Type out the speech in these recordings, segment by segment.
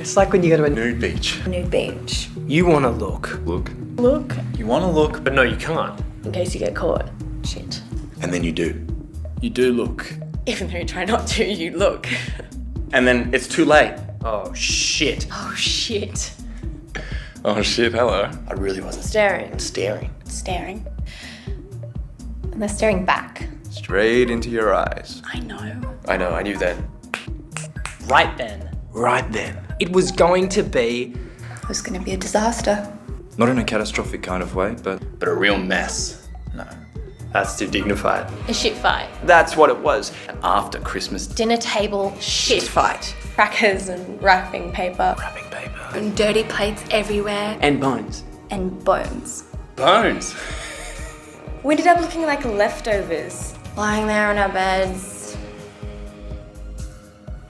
It's like when you go to a nude beach. Nude beach. You want to look. Look. Look. You want to look, But no, you can't. In case you get caught. Shit. and then you do. You do look. Even though you try not to, you look. And then it's too late. Oh, shit. Oh shit. Oh shit, hello. I really wasn't Staring. staring. Staring. And they're staring back. Straight into your eyes. I know. I know, I knew then. Right then. Right then. It was going to be... It was gonna be a disaster. Not in a catastrophic kind of way, but But a real mess. no. That's too dignified. A shit fight. That's what it was. After Christmas Dinner table, shit fight. Crackers and wrapping paper. wrapping paper. And dirty plates everywhere. And bones. And bones. Bones. We ended up looking like leftovers. Lying there on our beds.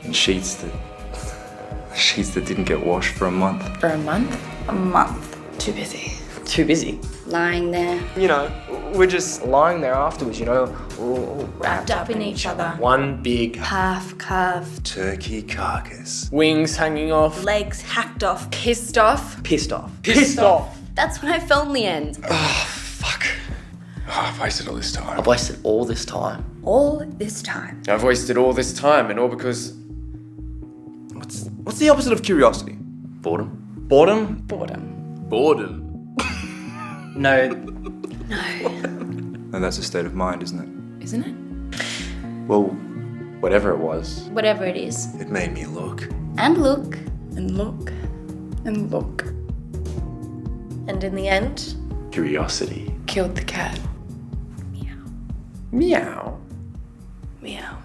And sheets that didn't get washed for a month. For a month? A month. Too busy. Too busy. Lying there. You know, we're just lying there afterwards, you know, all Wrapped up in each other. one big Half carved. Turkey carcass. wings hanging off. Legs hacked off. Pissed off. Pissed off. Pissed off. That's when I fell in the end. Fuck. Oh, I've wasted all this time. I've wasted all this time. All this time. I've wasted all this time, and all because... What's the opposite of curiosity? Boredom. Boredom? Boredom. Boredom. No. No. And that's a state of mind, isn't it? Isn't it? Well, whatever it was, Whatever it is. it made me look. And look. And look. And look. And in the end, Curiosity. killed the cat. Meow. Meow. Meow.